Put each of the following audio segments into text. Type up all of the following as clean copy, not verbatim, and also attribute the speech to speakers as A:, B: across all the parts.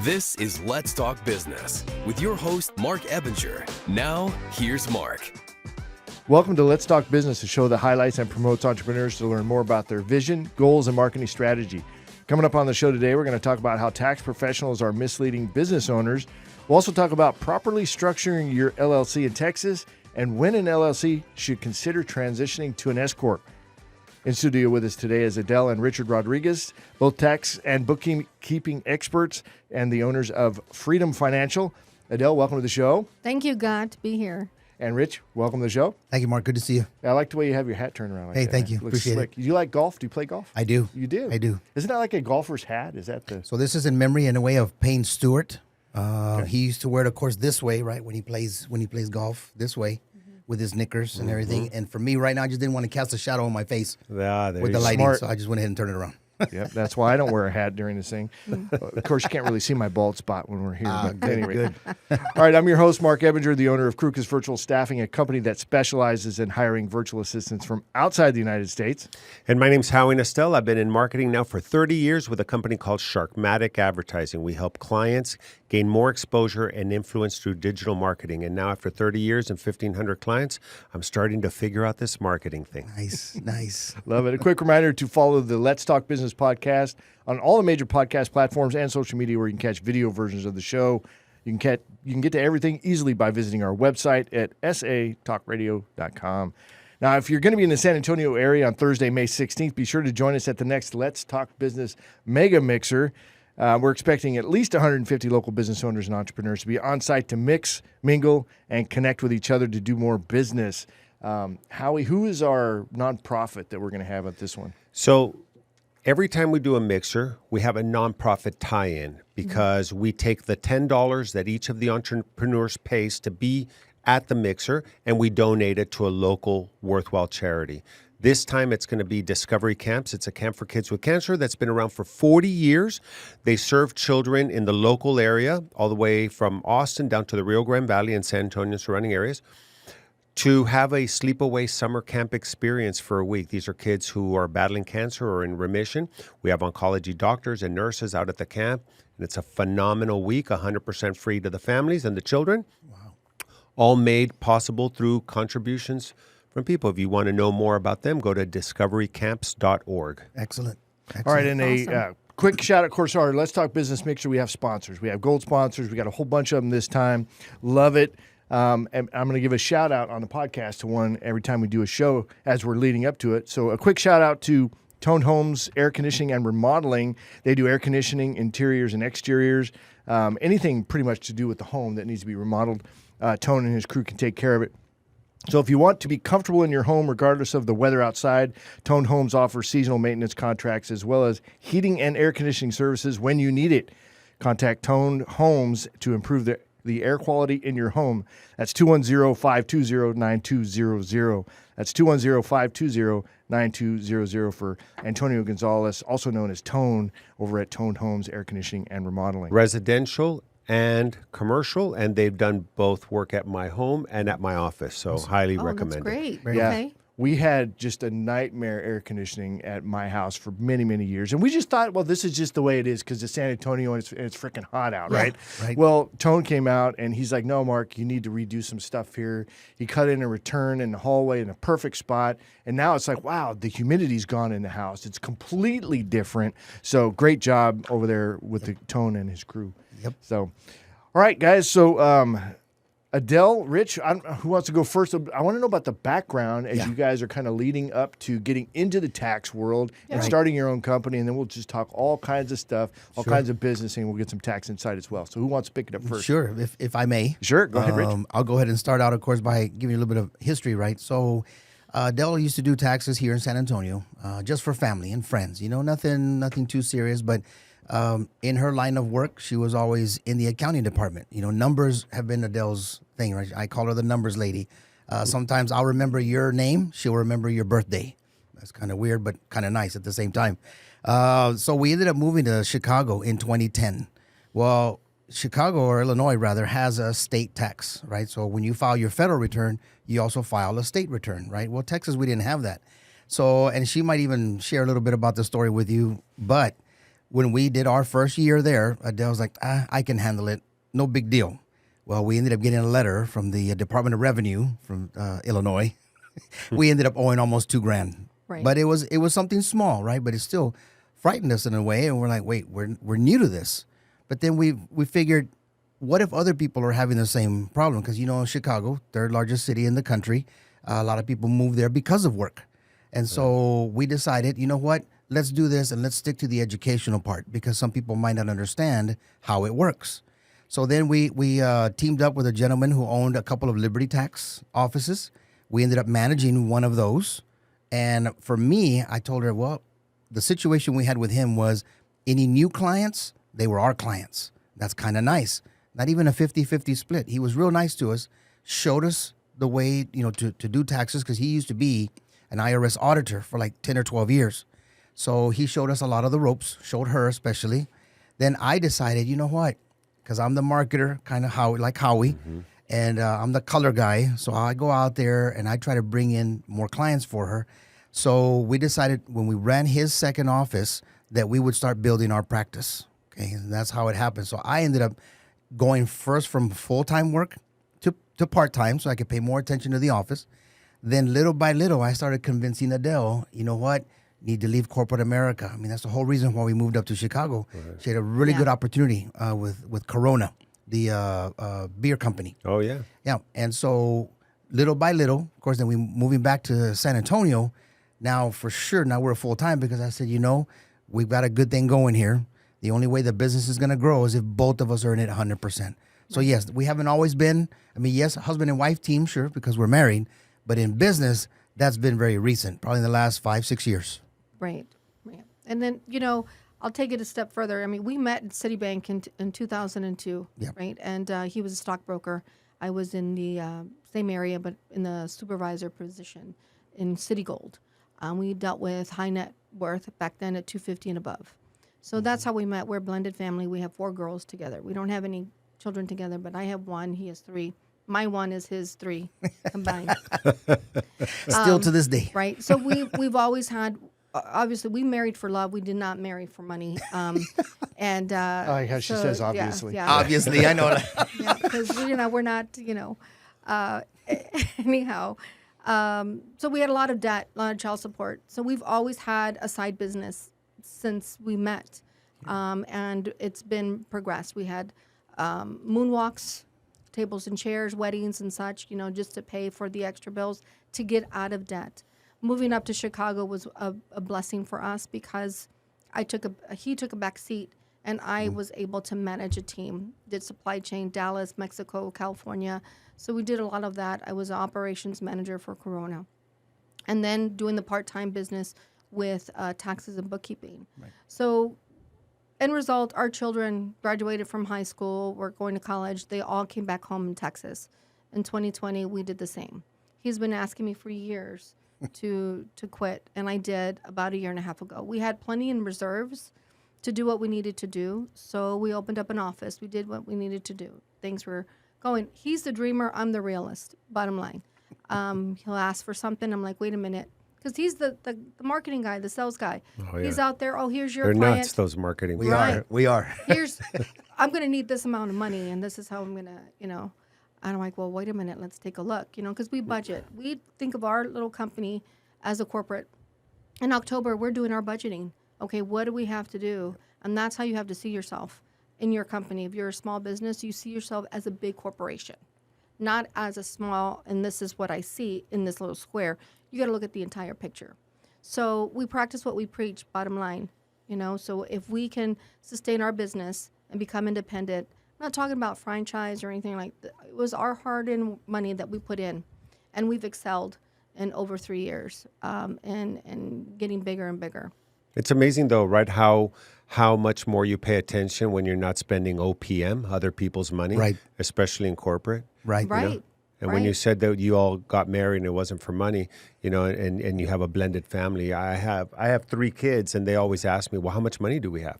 A: This is Let's Talk Business with your host, Marc Ebinger. Now, here's Marc.
B: Welcome to Let's Talk Business, a show that highlights and promotes entrepreneurs to learn more about their vision, goals, and marketing strategy. Coming up on the show today, we're going to talk about how tax professionals are misleading business owners. We'll also talk about properly structuring your LLC in Texas and when an LLC should consider transitioning to an S Corp. In studio with us today is Adel and Richard Rodriguez, both tax and bookkeeping experts and the owners of Freedom Financial. Adel, welcome to the show.
C: Thank you, God, to be here.
B: And Rich, welcome to the show.
D: Thank you, Mark. Good to see you.
B: I like the way you have your hat turned around like
D: Hey,
B: that.
D: thank you.
B: Looks
D: Appreciate
B: slick.
D: it.
B: You like golf? Do you play golf?
D: I do.
B: You do?
D: I do.
B: Isn't that like a golfer's hat? Is that the...
D: So this is in memory in a way of Payne Stewart. He used to wear it, of course, this way, right, when he plays golf, this way, with his knickers and everything. And for me right now, I just didn't want to cast a shadow on my face with the lighting,
B: Smart.
D: so I just went ahead and turned it around.
B: Yep, that's why I don't wear a hat during this thing. Of course, you can't really see my bald spot when we're here. But anyway. All right, I'm your host, Marc Ebinger, the owner of Krukus Virtual Staffing, a company that specializes in hiring virtual assistants from outside the United States.
E: And my name's Howie Nestel. I've been in marketing now for 30 years with a company called Sharkmatic Advertising. We help clients gain more exposure and influence through digital marketing. And now after 30 years and 1,500 clients, I'm starting to figure out this marketing thing.
D: Nice.
B: Love it. A quick reminder to follow the Let's Talk Business podcast on all the major podcast platforms and social media where you can catch video versions of the show. You can get to everything easily by visiting our website at satalkradio.com. Now, if you're going to be in the San Antonio area on Thursday, May 16th, be sure to join us at the next Let's Talk Business Mega Mixer. We're expecting at least 150 local business owners and entrepreneurs to be on site to mix, mingle, and connect with each other to do more business. Howie, who is our nonprofit that we're going to have at this one?
E: So every time we do a mixer, we have a nonprofit tie-in because we take the $10 that each of the entrepreneurs pays to be at the mixer and we donate it to a local worthwhile charity. This time it's going to be Discovery Camps. It's a camp for kids with cancer that's been around for 40 years. They serve children in the local area, all the way from Austin down to the Rio Grande Valley and San Antonio and surrounding areas, to have a sleepaway summer camp experience for a week. These are kids who are battling cancer or in remission. We have oncology doctors and nurses out at the camp, and it's a phenomenal week, 100% free to the families and the children. Wow. All made possible through contributions from people. If you want to know more about them, go to discoverycamps.org.
D: Excellent.
B: All right, and a quick shout out, of course, our Let's Talk Business Mixer. We have sponsors. We have gold sponsors. We got a whole bunch of them this time. Love it. And I'm going to give a shout out on the podcast to one every time we do a show as we're leading up to it. So a quick shout out to Tone Homes Air Conditioning and Remodeling. They do air conditioning, interiors and exteriors, anything pretty much to do with the home that needs to be remodeled. Tone and his crew can take care of it. So if you want to be comfortable in your home, regardless of the weather outside, Tone Homes offers seasonal maintenance contracts as well as heating and air conditioning services when you need it. Contact Tone Homes to improve the air quality in your home. That's 210-520-9200. That's 210-520-9200 for Antonio Gonzalez, also known as Tone, over at Tone Homes Air Conditioning and Remodeling.
E: Residential and commercial, and they've done both work at my home and at my office, so highly recommend
C: That's
E: it.
C: great.
B: Yeah.
C: Okay.
B: We had just a nightmare air conditioning at my house for many, many years. And we just thought, well, this is just the way it is because it's San Antonio and it's freaking hot out, right?
D: Right.
B: Well, Tone came out and he's like, no, Mark, you need to redo some stuff here. He cut in a return in the hallway in a perfect spot. And now it's like, wow, the humidity's gone in the house. It's completely different. So great job over there with the Tone and his crew.
D: Yep.
B: So, all right, guys. So, Adel, Rich, who wants to go first? I want to know about the background as you guys are kind of leading up to getting into the tax world and starting your own company, and then we'll just talk all kinds of stuff, all kinds of business, and we'll get some tax insight as well. So who wants to pick it up first?
D: Sure, if I may.
B: Sure, go ahead, Rich.
D: I'll go ahead and start out, of course, by giving you a little bit of history, right? So Adele used to do taxes here in San Antonio, just for family and friends. You know, nothing too serious, but in her line of work, she was always in the accounting department. You know, numbers have been Adele's thing, right? I call her the numbers lady. Sometimes I'll remember your name. She'll remember your birthday. That's kind of weird, but kind of nice at the same time. So we ended up moving to Chicago in 2010. Well, Chicago, or Illinois rather, has a state tax, right? So when you file your federal return, you also file a state return, right? Well, Texas, we didn't have that. So, and she might even share a little bit about the story with you, but when we did our first year there, Adele was like, I can handle it. No big deal. Well, we ended up getting a letter from the Department of Revenue from Illinois. We ended up owing almost $2,000.
C: Right.
D: But it was something small, right? But it still frightened us in a way, and we're like, wait, we're new to this. But then we figured, what if other people are having the same problem? Because Chicago, third largest city in the country, a lot of people move there because of work, and so we decided, you know what? Let's do this and let's stick to the educational part because some people might not understand how it works. So then we teamed up with a gentleman who owned a couple of Liberty Tax offices. We ended up managing one of those. And for me, I told her, well, the situation we had with him was any new clients, they were our clients. That's kind of nice. Not even a 50-50 split. He was real nice to us, showed us the way, to do taxes because he used to be an IRS auditor for like 10 or 12 years. So he showed us a lot of the ropes, showed her especially. Then I decided, you know what? Because I'm the marketer, kind of Howie, and I'm the color guy. So I go out there and I try to bring in more clients for her. So we decided when we ran his second office that we would start building our practice. Okay, and that's how it happened. So I ended up going first from full-time work to part-time so I could pay more attention to the office. Then little by little, I started convincing Adele, you know what? Need to leave corporate America. I mean, that's the whole reason why we moved up to Chicago. Right. She had a really good opportunity with Corona, the beer company.
E: Oh, yeah.
D: Yeah. And so little by little, of course, then we moving back to San Antonio. Now, for sure, now we're full-time because I said, we've got a good thing going here. The only way the business is going to grow is if both of us are in it 100%. So, yes, we haven't always been, yes, husband and wife team, sure, because we're married. But in business, that's been very recent, probably in the last 5-6 years.
C: Right. And then, I'll take it a step further. I mean, we met at Citibank in 2002, right? And he was a stockbroker. I was in the same area, but in the supervisor position in Citigold. We dealt with high net worth back then at 250 and above. So that's how we met. We're a blended family. We have 4 girls together. We don't have any children together, but I have 1. He has 3. My 1 is his 3 combined.
D: Still to this day.
C: Right. So we've always had. Obviously, we married for love. We did not marry for money. And
B: I like how she says obviously.
C: Yeah.
D: Obviously, I know that.
C: Yeah, because we're not. Anyhow, so we had a lot of debt, a lot of child support. So we've always had a side business since we met, and it's been progressed. We had moonwalks, tables and chairs, weddings and such. Just to pay for the extra bills to get out of debt. Moving up to Chicago was a blessing for us because he took a back seat and I was able to manage a team. Did supply chain, Dallas, Mexico, California. So we did a lot of that. I was an operations manager for Corona. And then doing the part-time business with taxes and bookkeeping. Right. So end result, our children graduated from high school, were going to college. They all came back home in Texas. In 2020, we did the same. He's been asking me for years to quit, and I did about a year and a half ago. We had plenty in reserves to do what we needed to do, so we opened up an office. We did what we needed to do. Things were going. He's the dreamer. I'm the realist, bottom line. He'll ask for something. I'm like, wait a minute, because he's the marketing guy, the sales guy. Oh, yeah. He's out there. Oh, here's your
E: They're
C: client.
E: nuts, those marketing
D: We
E: guys.
D: are.
C: I'm going to need this amount of money, and this is how I'm going to, And I'm like, well, wait a minute, let's take a look, because we budget. We think of our little company as a corporate. In October, we're doing our budgeting. Okay, what do we have to do? And that's how you have to see yourself in your company. If you're a small business, you see yourself as a big corporation, not as a small, and this is what I see in this little square. You got to look at the entire picture. So we practice what we preach, bottom line. So if we can sustain our business and become independent, I'm not talking about franchise or anything like that. It was our hard-earned money that we put in, and we've excelled in over 3 years, and getting bigger and bigger.
E: It's amazing, though, right, how much more you pay attention when you're not spending OPM, other people's money,
D: right,
E: especially in corporate.
D: Right.
C: Right.
E: And when you said that you all got married and it wasn't for money, and you have a blended family. I have 3 kids, and they always ask me, well, how much money do we have?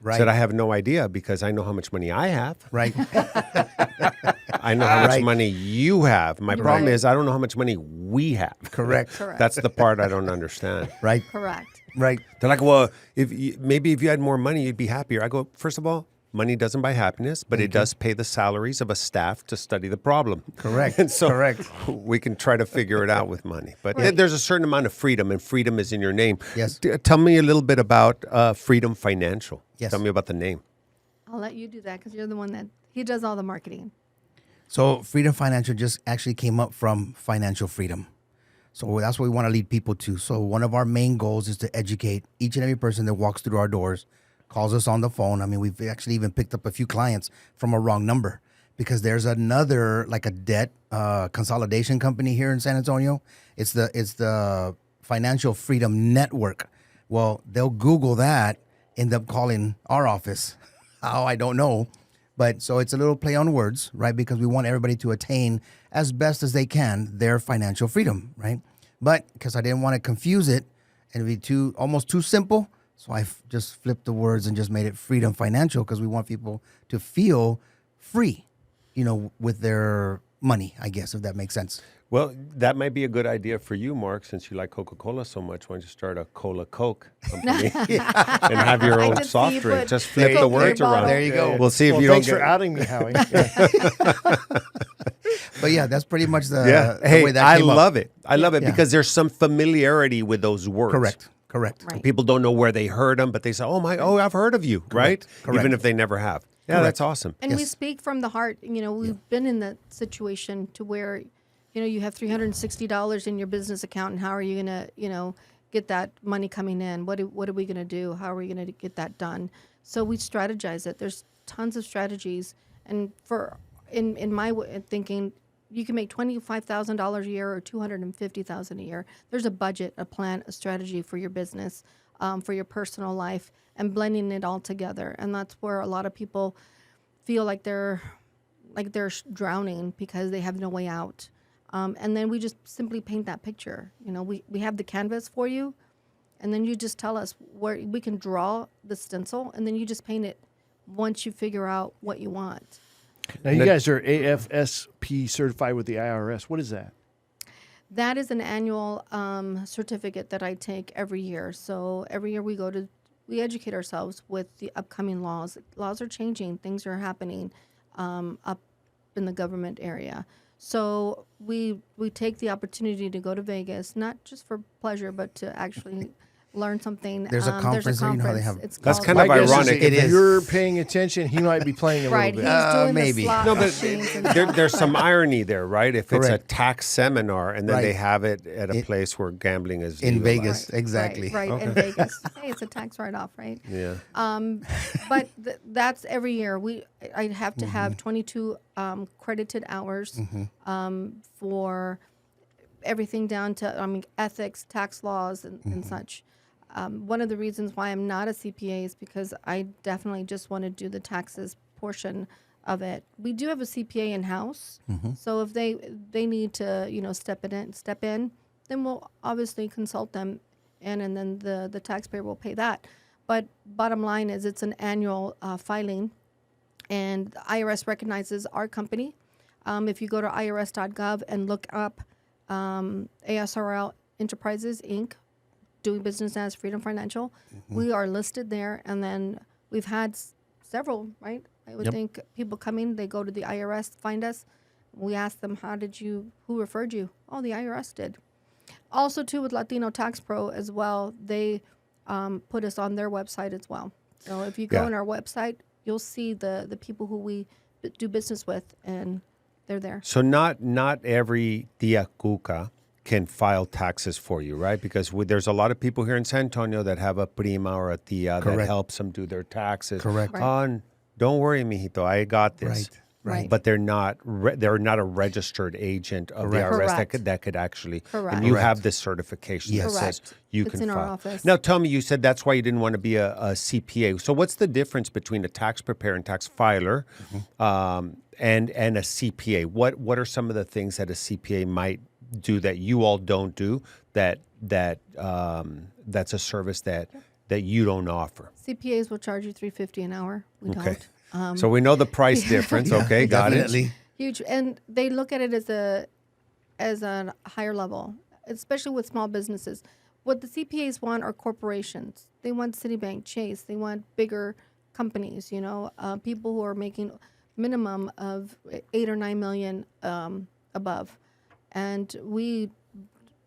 E: Right. I said, I have no idea because I know how much money I have.
D: Right.
E: I know how much money you have. My problem is I don't know how much money we have.
D: Correct.
E: That's the part I don't understand.
D: Right.
C: Correct.
D: Right.
E: They're like, well, maybe if you had more money, you'd be happier. I go, first of all, money doesn't buy happiness, but it does pay the salaries of a staff to study the problem.
D: Correct.
E: And so
D: Correct.
E: we can try to figure it out with money. But
C: Right.
E: there's a certain amount of freedom, and freedom is in your name.
D: Yes.
E: Tell me a little bit about Freedom Financial.
D: Yes.
E: Tell me about the name.
C: I'll let you do that because you're the one he does all the marketing.
D: So Freedom Financial just actually came up from financial freedom. So that's what we want to lead people to. So one of our main goals is to educate each and every person that walks through our doors, calls us on the phone. I mean, we've actually even picked up a few clients from a wrong number because there's another, like a debt consolidation company here in San Antonio. It's the Financial Freedom Network. Well, they'll Google that, end up calling our office. How, I don't know. But so it's a little play on words, right? Because we want everybody to attain as best as they can their financial freedom, right? But because I didn't want to confuse it and be almost too simple, so I just flipped the words and just made it Freedom Financial because we want people to feel free, with their money, I guess, if that makes sense.
E: Well, that might be a good idea for you, Mark, since you like Coca-Cola so much. Why don't you start a Cola-Coke company and have your own
C: just
E: soft
C: see you
E: drink?
C: put
E: Just flip the
C: Coke in
E: words
C: your
E: around.
C: bottle.
D: There you go.
E: We'll see if
B: Well,
E: you don't
B: thanks
E: get...
B: for outing me, Howie. Yeah.
D: But yeah, that's pretty much the
E: Hey,
D: way that
E: I
D: came up.
E: love it. I love it
D: Yeah.
E: because there's some familiarity with those words.
D: Correct.
C: Right.
E: People don't know where they heard them, but they say, I've heard of you, right?
D: Correct.
E: Even if they never have. Yeah, that's awesome.
C: And we
D: Yes.
C: speak from the heart. We've been in that situation to where, you have $360 in your business account, and how are you going to, get that money coming in? What are we going to do? How are we going to get that done? So we strategize it. There's tons of strategies, and in my thinking, you can make $25,000 a year or $250,000 a year. There's a budget, a plan, a strategy for your business, for your personal life, and blending it all together. And that's where a lot of people feel like they're drowning because they have no way out. And then we just simply paint that picture. We have the canvas for you, and then you just tell us where we can draw the stencil, and then you just paint it once you figure out what you want.
B: Now, you guys are AFSP certified with the IRS. What is that?
C: That is an annual certificate that I take every year. So every year we educate ourselves with the upcoming laws. Laws are changing. Things are happening up in the government area. So we take the opportunity to go to Vegas, not just for pleasure, but to actually learn something.
D: There's a conference there, how they have.
C: It's
E: That's
C: called-
E: kind of
B: My guess is
E: ironic.
B: If
D: It is.
B: you're paying attention, he might be playing a
C: right.
B: little
C: He's
B: bit.
C: doing
D: maybe.
C: the slot
E: No, but
C: machines and
E: there's some irony there, right? If it's a
D: Correct.
E: tax seminar and then
D: Right.
E: they have it at a place where gambling is
D: In
E: legalized.
D: Vegas, exactly.
C: Right, in Vegas. Hey, it's a tax write-off, right?
E: Yeah.
C: But that's every year. I have to have 22 credited hours for everything down to ethics, tax laws, and such. One of the reasons why I'm not a CPA is because I definitely just want to do the taxes portion of it. We do have a CPA in house, so if they need to step in, then we'll obviously consult them, and then the taxpayer will pay that. But bottom line is it's an annual filing, and the IRS recognizes our company. If you go to irs.gov and look up ASRL Enterprises, Inc., doing business as Freedom Financial, we are listed there. And then we've had several, right? I would think people come in, they go to the IRS, find us. We ask them, who referred you? Oh, the IRS did. Also, too, with Latino Tax Pro as well, they put us on their website as well. So if you go on our website, you'll see the people who we do business with, and they're there.
E: So not every tia cuca can file taxes for you, right? Because there's a lot of people here in San Antonio that have a prima or a tia that helps them do their taxes.
D: Correct.
C: Right.
E: Don't worry, mijito, I got this.
C: Right.
E: But they're not a registered agent of the IRS
C: Correct.
E: that could actually.
C: Correct.
E: And you
D: Correct.
E: have this certification that says
C: Correct.
E: you
C: It's
E: can
C: in
E: file.
C: our office.
E: Now, tell me, you said that's why you didn't want to be a CPA. So what's the difference between a tax preparer and tax filer and a CPA? What are some of the things that a CPA might do that you all don't do that's a service that you don't offer?
C: CPAs will charge you $350 an hour. We
E: Okay.
C: don't.
E: So we know the price difference. Okay, got
D: Definitely.
C: Huge, and they look at it as a higher level, especially with small businesses. what the CPAs want are corporations. They want Citibank, Chase. They want bigger companies, people who are making minimum of 8 or 9 million above. And we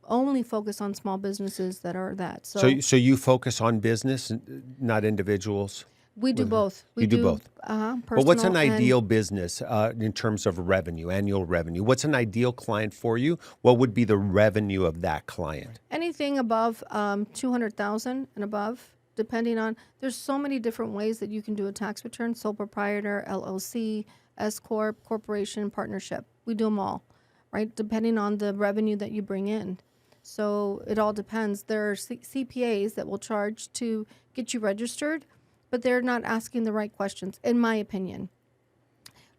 C: only focus on small businesses that are that.
E: So you focus on business, not individuals?
C: We do both. We
E: do both.
C: But
E: what's an ideal business in terms of revenue, annual revenue? What's an ideal client for you? What would be the revenue of that client?
C: Anything above 200,000 and above, depending on. There's so many different ways that you can do a tax return: sole proprietor, LLC, S Corp, corporation, partnership. We do them all, right? Depending on the revenue that you bring in. So it all depends. There are CPAs that will charge to get you registered, but they're not asking the right questions, in my opinion.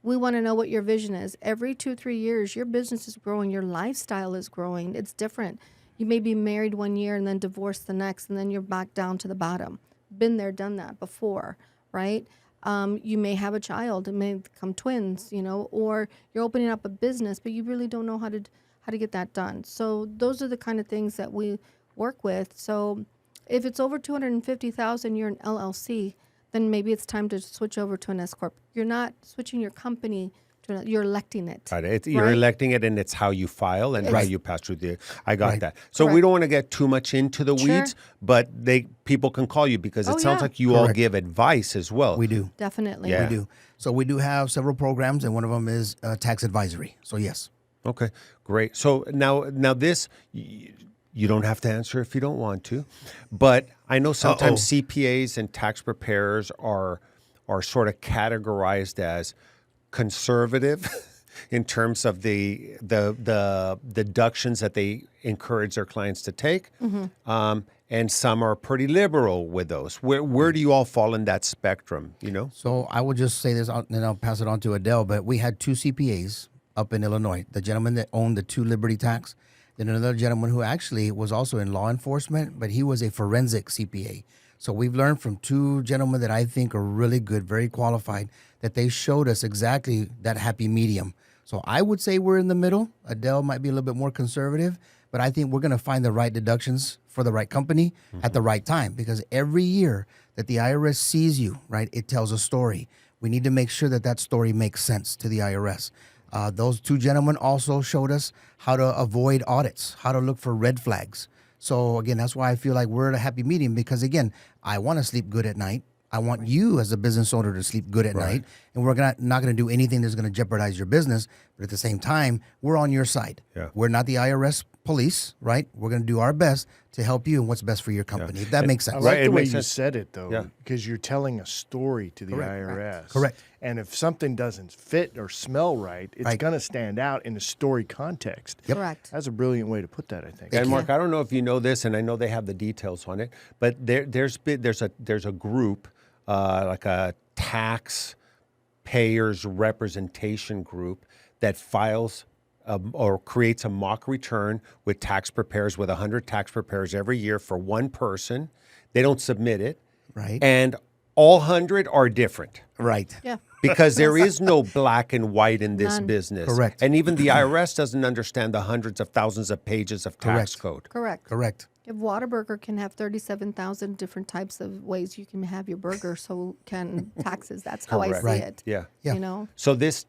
C: We want to know what your vision is. Every 2-3 years, your business is growing, your lifestyle is growing. It's different. You may be married 1 year and then divorced the next, and then you're back down to the bottom. Been there, done that before, right? You may have a child, it may become twins, or you're opening up a business, but you really don't know how to get that done. So those are the kind of things that we work with. So if it's over 250,000, you're an LLC, then maybe it's time to switch over to an S Corp. You're not switching your company to you're electing it.
E: Right. You're electing it, and it's how you file and how you pass through the. I got that. So
C: Correct.
E: we don't want to get too much into the
C: Sure.
E: weeds, but people can call you because it sounds
C: yeah.
E: like you all give advice as well.
D: We do.
C: Definitely.
E: Yeah.
D: We do. So we do have several programs, and one of them is tax advisory. So yes.
E: Okay, great. So now this. You don't have to answer if you don't want to, but I know sometimes CPAs and tax preparers are sort of categorized as conservative in terms of the deductions that they encourage their clients to take, and some are pretty liberal with those. Where do you all fall in that spectrum?
D: So I will just say this, and then I'll pass it on to Adele. But we had 2 CPAs up in Illinois. The gentleman that owned the 2 Liberty Tax. Then another gentleman who actually was also in law enforcement, but he was a forensic CPA. So we've learned from 2 gentlemen that I think are really good, very qualified, that they showed us exactly that happy medium. So I would say we're in the middle. Adele might be a little bit more conservative, but I think we're going to find the right deductions for the right company at the right time, because every year that the IRS sees you, right, it tells a story. We need to make sure that that story makes sense to the IRS. Those 2 gentlemen also showed us how to avoid audits, how to look for red flags. So, again, that's why I feel like we're at a happy medium, because, again, I want to sleep good at night. I want you as a business owner to sleep good at night. And we're not going to do anything that's going to jeopardize your business. But at the same time, we're on your side.
E: Yeah.
D: We're not the IRS police, right? We're going to do our best to help you and what's best for your company, if that makes sense.
B: I like
E: Right,
B: the
E: it
B: way
E: makes
B: you
E: sense.
B: said it, though, because you're telling a story to the IRS.
D: Correct.
B: And if something doesn't fit or smell right, it's
D: Right.
B: going to stand out in a story context.
C: Correct.
B: That's a brilliant way to put that, I think.
E: And Mark, I don't know if you know this, and I know they have the details on it, but there's a group, like a tax payers representation group, that files or creates a mock return with tax preparers, with 100 tax preparers every year for one person. They don't submit it.
D: Right.
E: And all 100 are different.
D: Right.
C: Yeah.
E: Because there is no black and white in this
C: None.
E: business.
D: Correct.
E: And even the IRS doesn't understand the hundreds of thousands of pages of tax code.
C: Correct.
D: Correct.
C: If Whataburger can have 37,000 different types of ways you can have your burger, so can taxes. That's how I see
D: Right.
C: it.
E: Yeah.
D: Yeah.
E: So this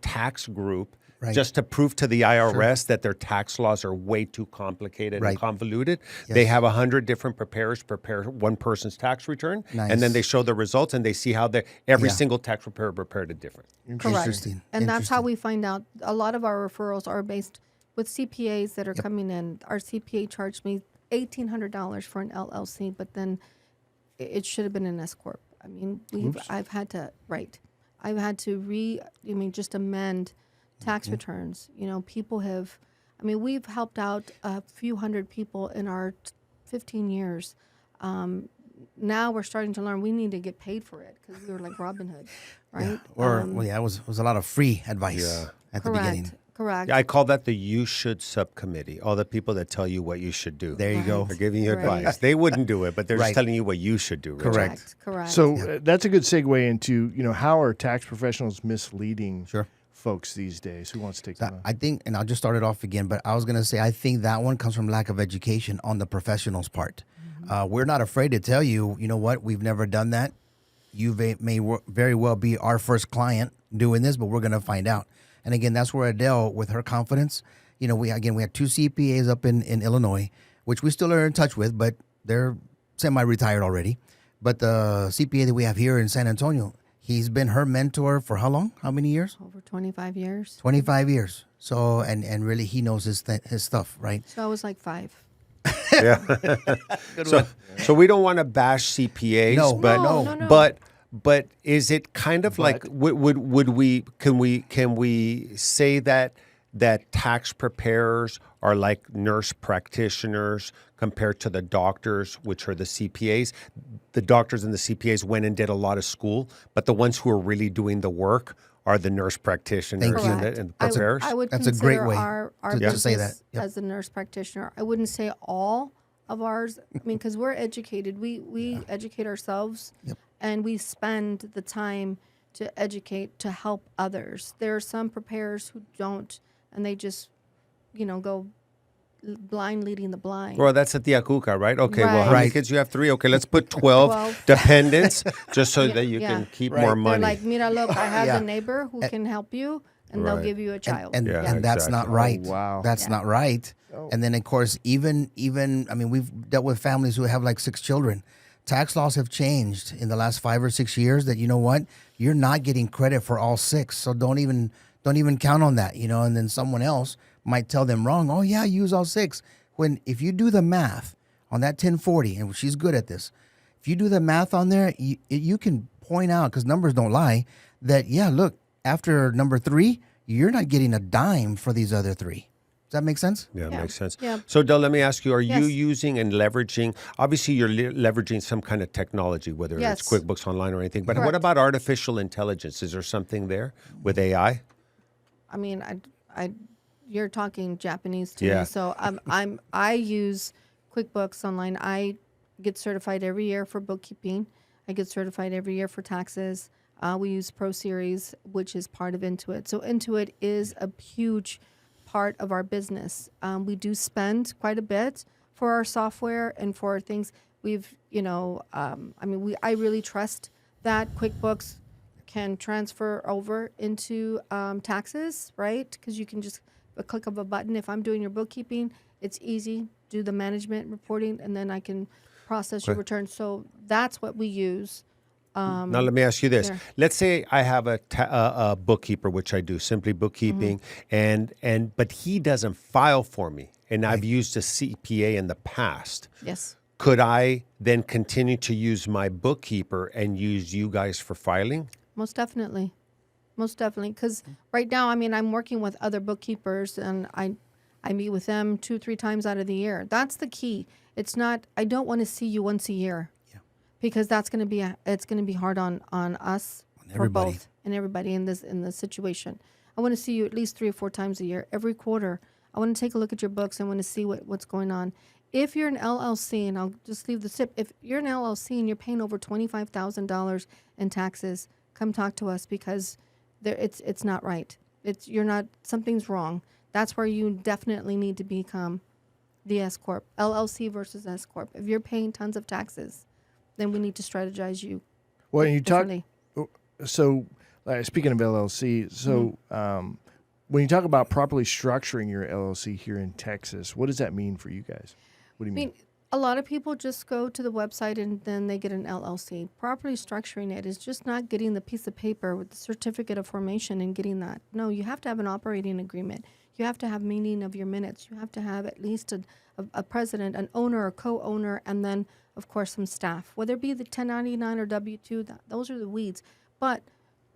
E: tax group,
D: Right.
E: just to prove to the IRS that their tax laws are way too complicated
D: Right.
E: and convoluted, they have 100 different preparers prepare one person's tax return,
D: Nice.
E: and then they show the results, and they see how every
D: Yeah.
E: single tax preparer prepared it different.
C: Correct.
D: Interesting.
C: And that's how
D: Interesting.
C: we find out. A lot of our referrals are based with CPAs that are coming in. Our CPA charged me $1,800 for an LLC, but then it should have been an S Corp. I mean, I've had to just amend tax returns. People have, we've helped out a few hundred people in our 15 years. Now we're starting to learn we need to get paid for it, because we were like Robin Hood, right?
D: It was a lot of free advice at the beginning.
C: Correct.
E: Yeah, I call that the "you should" subcommittee. All the people that tell you what you should do.
D: There you go.
E: They're giving you
C: Right.
E: advice. They wouldn't do it, but they're
D: Right.
E: just telling you what you should do. Richard.
D: Correct.
C: Correct.
B: So that's a good segue into, how are tax professionals misleading
D: Sure.
B: folks these days? Who wants to take that on?
D: I think, and I'll just start it off again, but I was going to say, I think that one comes from lack of education on the professional's part. We're not afraid to tell you, you know what, we've never done that. You may very well be our first client doing this, but we're going to find out. And again, that's where Adele, with her confidence, you know, we had 2 CPAs up in Illinois, which we still are in touch with, but they're semi-retired already. But the CPA that we have here in San Antonio, he's been her mentor for how long? How many years?
C: Over 25 years.
D: 25 years. So, and really he knows his stuff, right?
C: So I was like 5.
E: Yeah. So we don't want to bash CPAs,
D: No.
E: but
C: No.
E: but is it kind of like would we can we say that tax preparers are like nurse practitioners compared to the doctors, which are the CPAs? The doctors and the CPAs went and did a lot of school, but the ones who are really doing the work are the nurse practitioners and preparers.
C: I would
D: That's a
C: consider
D: great way
C: our
D: to
C: business
D: say that. Yep.
C: as a nurse practitioner. I wouldn't say all of ours. I mean, because we're educated. We educate ourselves, and we spend the time to educate, to help others. There are some preparers who don't, and they just, go blind leading the blind.
E: Well, that's at the Akuka, right? Okay, well, how
C: Right.
E: many kids you have? 3? Okay, let's put 12 dependents just so that you
C: Yeah.
E: can keep
D: Right.
E: more
C: They're
E: money.
C: like, mira, look, I have
D: Yeah.
C: the neighbor who can help you, and they'll
E: Right.
C: give you a child.
D: And
E: Yeah,
D: that's not
E: exactly.
D: right.
B: Oh, wow.
D: That's not right. And then of course, even I mean, we've dealt with families who have like 6 children. Tax laws have changed in the last 5 or 6 years that, you know what, you're not getting credit for all 6. So don't even count on that, and then someone else might tell them wrong. Oh yeah, use all 6. When if you do the math on that 1040, and she's good at this, if you do the math on there, you can point out, because numbers don't lie, that look, after number 3, you're not getting a dime for these other 3. Does that make sense?
E: Yeah, makes sense.
C: Yeah.
E: So, Del, let me ask you, are you
C: Yes.
E: using and leveraging, obviously you're leveraging some kind of technology, whether it's
C: Yes.
E: QuickBooks Online or anything, but what
C: Correct.
E: about artificial intelligence? Is there something there with AI?
C: I mean, you're talking Japanese to
E: Yeah.
C: me, so I use QuickBooks Online. I get certified every year for bookkeeping. I get certified every year for taxes. We use Pro Series, which is part of Intuit. So Intuit is a huge part of our business. We do spend quite a bit for our software and for things. We've, I really trust that QuickBooks can transfer over into taxes, right? Because you can just a click of a button. If I'm doing your bookkeeping, it's easy. Do the management reporting, and then I can process your return. So that's what we use.
E: Now, let me ask you this.
C: there.
E: Let's say I have a bookkeeper, which I do, simply bookkeeping, but he doesn't file for me, and I've used a CPA in the past.
C: Yes.
E: Could I then continue to use my bookkeeper and use you guys for filing?
C: Most definitely. Because right now, I mean, I'm working with other bookkeepers, and I meet with them 2-3 times out of the year. That's the key. It's not, I don't want to see you once a year. Because that's going to be it's going to be hard on us, for
D: everybody.
C: both and everybody in this situation. I want to see you at least 3 or 4 times a year, every quarter. I want to take a look at your books. I want to see what's going on. If you're an LLC, and I'll just leave the tip, if you're an LLC and you're paying over $25,000 in taxes, come talk to us, because it's not right. Something's wrong. That's where you definitely need to become the S Corp, LLC versus S Corp. If you're paying tons of taxes, then we need to strategize you.
B: Well, you talk.
C: differently.
B: So, speaking of LLC, when you talk about properly structuring your LLC here in Texas, what does that mean for you guys? What do you
C: I
B: mean?
C: mean, a lot of people just go to the website and then they get an LLC. Properly structuring it is just not getting the piece of paper with the certificate of formation and getting that. No, you have to have an operating agreement. You have to have meaning of your minutes. You have to have at least a president, an owner, or co-owner, and then, of course, some staff. Whether it be the 1099 or W-2, those are the weeds. But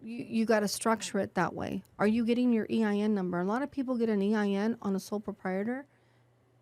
C: you got to structure it that way. Are you getting your EIN number? A lot of people get an EIN on a sole proprietor,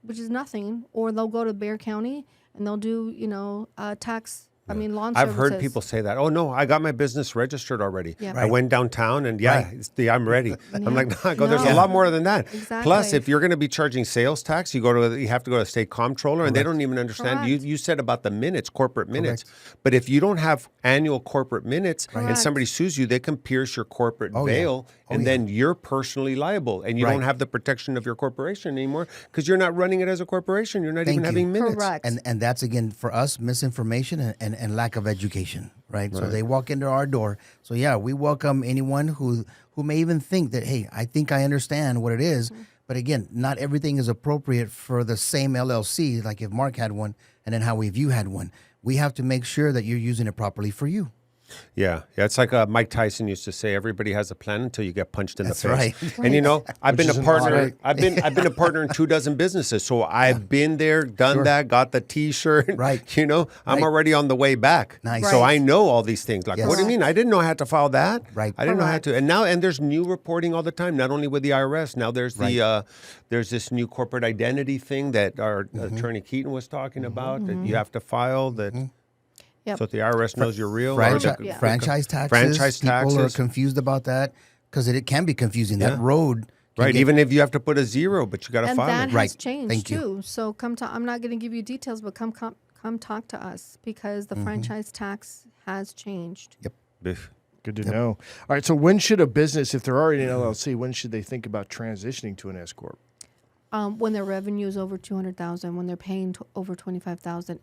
C: which is nothing, or they'll go to Bexar County and they'll do, tax I mean, lawn
E: I've
C: services.
E: heard people say that. Oh no, I got my business registered already.
C: Yeah.
E: I went downtown and I'm ready. I'm like, no, I go. There's a
C: No.
E: lot more than that.
C: Exactly.
E: Plus, if you're going to be charging sales tax, you have to go to state comptroller, and they don't even understand.
C: Correct.
E: You said about the minutes, corporate minutes, but if you don't have annual corporate minutes and
C: Correct.
E: somebody sues you, they can pierce your corporate
D: Oh, yeah.
E: veil, and then you're personally liable, and you don't have the protection of your corporation anymore because you're not running it as a corporation. You're not
D: Thank
E: even
D: you.
E: having minutes.
C: Correct.
D: And that's, again, for us, misinformation and lack of education, right? So they walk into our door. So, yeah, we welcome anyone who may even think that, hey, I think I understand what it is. But, again, not everything is appropriate for the same LLC, like if Mark had one and then Howie, if you had one. We have to make sure that you're using it properly for you.
E: Yeah. It's like Mike Tyson used to say, everybody has a plan until you get punched in
D: That's
E: the face.
D: right.
E: And you know, I've been
B: is
E: a
B: an
E: partner.
B: honor.
E: I've been a partner in 24 businesses, so I've been there, done that, got the T-shirt.
D: Right.
E: You know, I'm
D: Right.
E: already on the way back.
D: Nice.
E: So
C: Right.
E: I know all these things. Like,
D: Yes.
E: what do you mean? I didn't know I had to file that.
D: Right.
E: I didn't know I had
C: Correct.
E: to. And there's new reporting all the time. Not only with the IRS. Now there's there's this new corporate identity thing that our attorney Keaton was talking about that you have to file that.
C: Yep.
E: So if the IRS knows you're real.
D: Franchise, franchise taxes.
E: Franchise
D: People are
E: taxes.
D: confused about that because it can be confusing. That
E: Yeah.
D: road. can
E: Right,
D: get-
E: even if you have to put a zero, but you got to
C: And
E: file
C: that
E: it.
C: has
D: Right.
C: changed
D: Thank you.
C: too. So come to. I'm not going to give you details, but come talk to us because the franchise tax has changed.
E: Biff.
B: Good to know. All right. So when should a business, if they're already an LLC, when should they think about transitioning to an S corp?
C: When their revenue is over 200,000, when they're paying over 25,000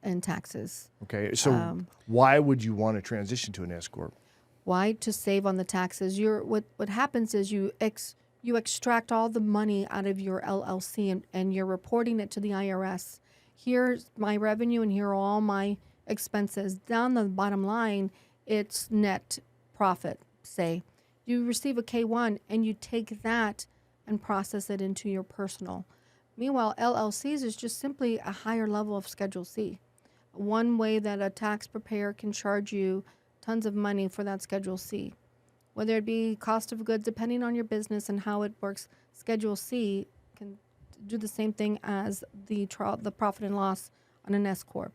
C: in taxes.
B: Okay. So why would you want to transition to an S corp?
C: Why? To save on the taxes. What happens is you extract all the money out of your LLC and you're reporting it to the IRS. Here's my revenue and here are all my expenses. Down the bottom line, it's net profit, say. You receive a K-1 and you take that and process it into your personal. Meanwhile, LLCs is just simply a higher level of Schedule C. One way that a tax preparer can charge you tons of money for that Schedule C. Whether it be cost of goods, depending on your business and how it works, Schedule C can do the same thing as the profit and loss on an S corp.